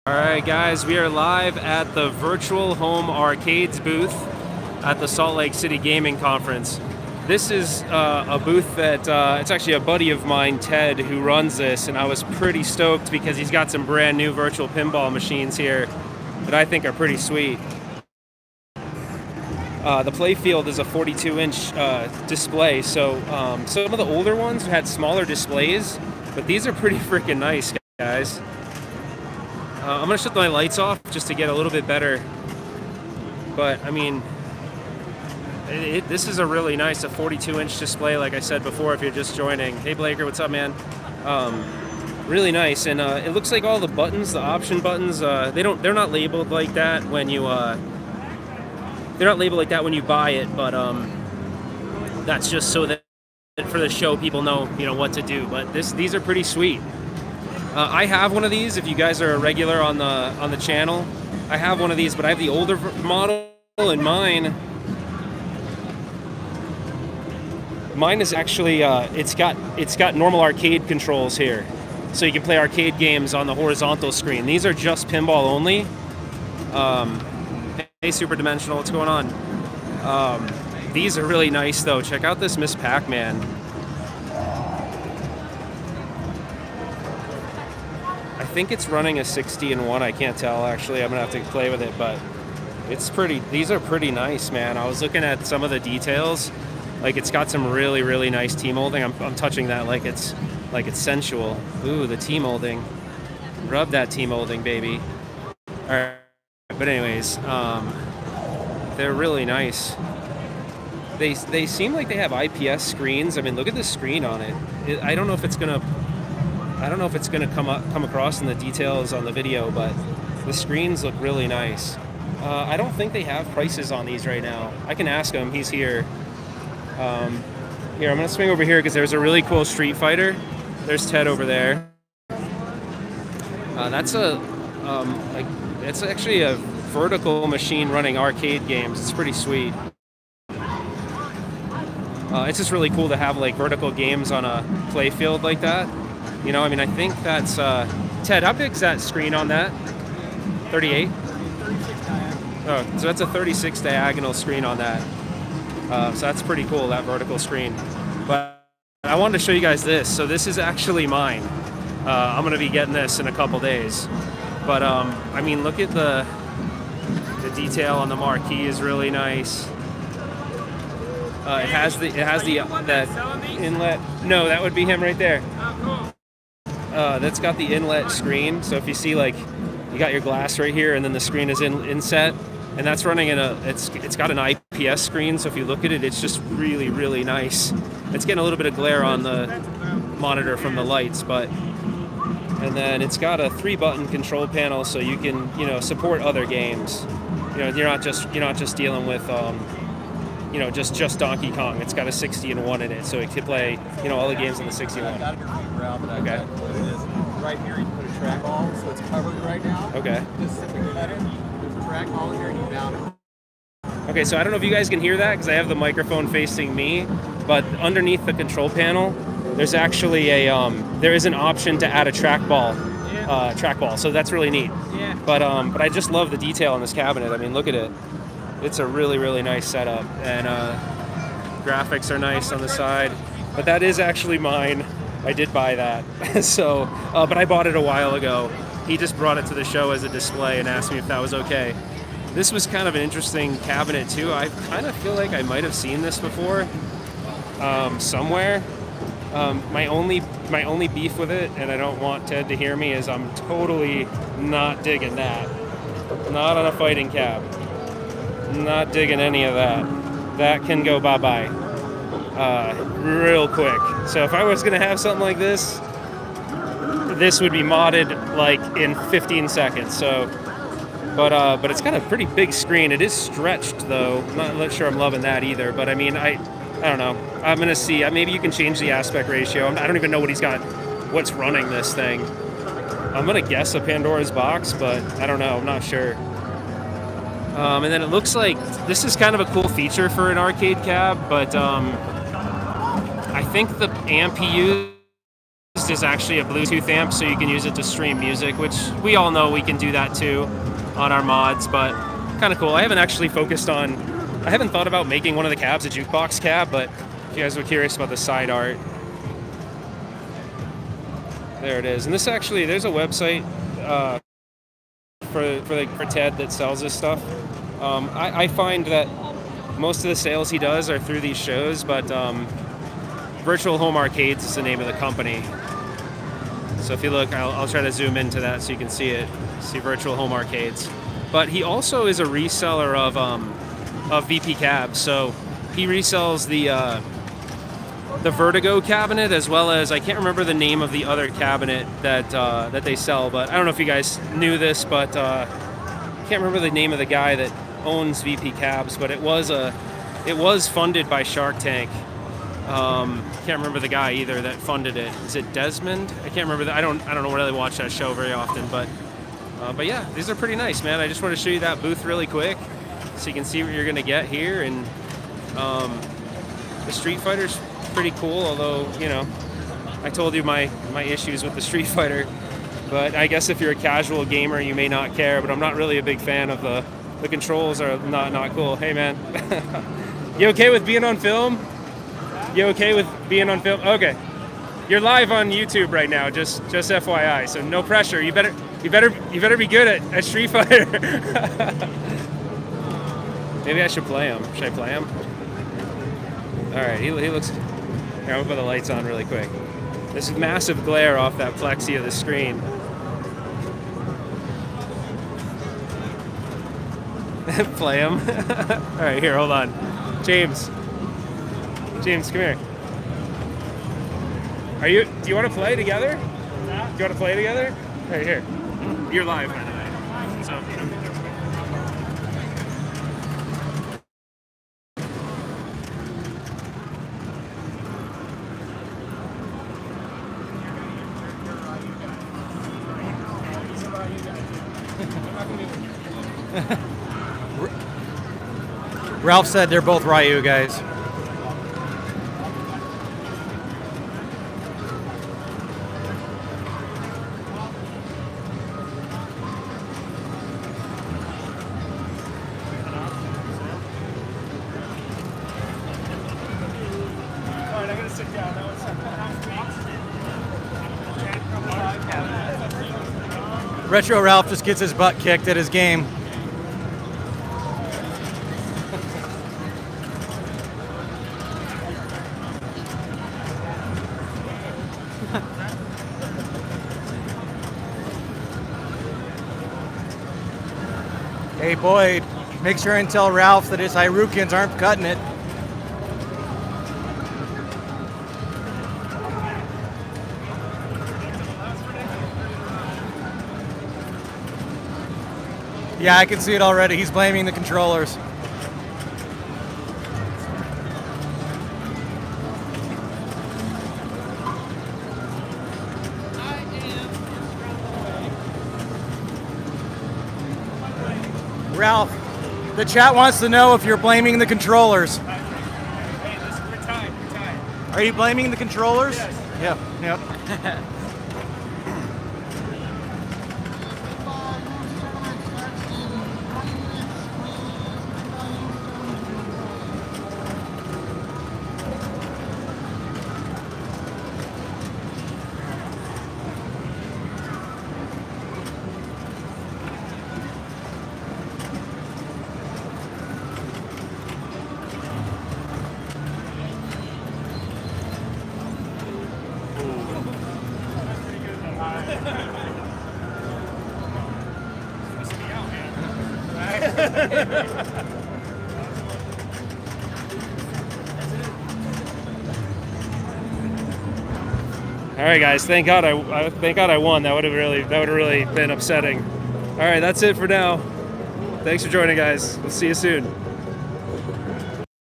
Alright guys, we are live at the Virtual Home Arcades booth at the Salt Lake City Gaming Conference. This is a booth that, it's actually a buddy of mine, Ted, who runs this, and I was pretty stoked because he's got some brand new virtual pinball machines here that I think are pretty sweet. The playfield is a 42-inch display, so some of the older ones had smaller displays, but these are pretty freaking nice, guys. I'm going to shut my lights off just to get a little bit better, but I mean, this is a really nice, a 42-inch display, like I said before, if you're just joining. Hey Blaker, what's up, man? Really nice, and it looks like all the buttons, the option buttons, they're not labeled like that when you buy it, but that's just so that for the show people know, what to do. But these are pretty sweet. I have one of these. If you guys are a regular on the channel, I have one of these, but I have the older model, and mine is actually it's got normal arcade controls here, so you can play arcade games on the horizontal screen. These are just pinball only. Hey, Super Dimensional, what's going on? These are really nice though. Check out this Miss Pac Man. I think it's running a 60-in-1. I can't tell actually. I'm gonna have to play with it, but it's pretty. These are pretty nice, man. I was looking at some of the details. Like, it's got some really, really nice T-molding. I'm touching that like it's sensual. Ooh, the T-molding. Rub that T-molding, baby. All right. But anyways, they're really nice. They seem like they have IPS screens. I mean, look at the screen on it. I don't know if it's gonna come across in the details on the video, but the screens look really nice. I don't think they have prices on these right now. I can ask him. He's here. Here, I'm gonna swing over here because there's a really cool Street Fighter. There's Ted over there. It's actually a vertical machine running arcade games. It's pretty sweet. It's just really cool to have like vertical games on a playfield like that. I mean, I think that's Ted. How big's that screen on that? 38. Oh, so that's a 36 diagonal screen on that. So that's pretty cool, that vertical screen. But I wanted to show you guys this. So this is actually mine. I'm gonna be getting this in a couple days. But I mean, look at the detail on the marquee is really nice. It has that inlet. No, that would be him right there. That's got the inlet screen. So if you see, like, you got your glass right here, and then the screen is inset, and that's running in it's got an IPS screen. So if you look at it, it's just really, really nice. It's getting a little bit of glare on the monitor from the lights, but. And then it's got a 3-button control panel, so you can, support other games. You're not just dealing with, just Donkey Kong. It's got a 60-in-1 in it, so it can play, all the games on the 60-in-1. Okay. Right here, you put a track ball, so it's covered right now. Okay. Just simply cut it. There's a track ball here, and you down it. Okay, so I don't know if you guys can hear that because I have the microphone facing me, but underneath the control panel, there's actually there is an option to add a trackball, so that's really neat. Yeah. But I just love the detail on this cabinet. I mean, look at it. It's a really, really nice setup, and graphics are nice on the side. But that is actually mine. I did buy that. So, but I bought it a while ago. He just brought it to the show as a display and asked me if that was okay. This was kind of an interesting cabinet too. I kind of feel like I might have seen this before somewhere. My only beef with it, and I don't want Ted to hear me, is I'm totally not digging that. Not on a fighting cab. Not digging any of that. That can go bye-bye real quick. So if I was gonna have something like this would be modded like in 15 seconds. So, but it's got a pretty big screen. It is stretched though. I'm not sure I'm loving that either. But I mean, I don't know. I'm gonna see. Maybe you can change the aspect ratio. I don't even know what's running this thing. I'm gonna guess a Pandora's box, but I don't know. I'm not sure. And then it looks like this is kind of a cool feature for an arcade cab, but I think the amp he used is actually a Bluetooth amp, so you can use it to stream music, which we all know we can do that too on our mods, but kind of cool. I haven't actually I haven't thought about making one of the cabs a jukebox cab, but if you guys were curious about the side art, there it is. And this actually, there's a website for Ted that sells this stuff. I find that most of the sales he does are through these shows, but Virtual Home Arcades is the name of the company. So if you look, I'll try to zoom into that so you can see it. See Virtual Home Arcades. But he also is a reseller of VP cabs. So he resells the Vertigo cabinet, as well as, I can't remember the name of the other cabinet that they sell, but I don't know if you guys knew this, but I can't remember the name of the guy that owns VP cabs, but it was funded by Shark Tank. Can't remember the guy either that funded it. Is it Desmond? I can't remember. I don't really watch that show very often, but yeah, these are pretty nice, man. I just want to show you that booth really quick so you can see what you're gonna get here. And the Street Fighter's pretty cool, although, you know, I told you my issues with the Street Fighter, but I guess if you're a casual gamer you may not care, but I'm not really a big fan of the controls are not cool. Hey man, you okay with being on film? You okay with being on film? Okay. You're live on YouTube right now, just FYI, so no pressure. You better be good at Street Fighter. Maybe I should play him. Should I play him? Alright, he looks... Here, I'm gonna put the lights on really quick. This is massive glare off that plexi of the screen. Play him. Alright, here, hold on. James, come here. Do you want to play together? Do you want to play together? Right here. You're live, by the way. So, Ralph said they're both Ryu guys. Retro Ralph just gets his butt kicked at his game. Hey Boyd, make sure and tell Ralph that his Irukins aren't cutting it. Yeah, I can see it already. He's blaming the controllers. Ralph, the chat wants to know if you're blaming the controllers. hey, we're tied. Are you blaming the controllers? Yes. Yep. All right, guys. Thank God I won. That would have really been upsetting. All right, that's it for now. Thanks for joining, guys. We'll see you soon.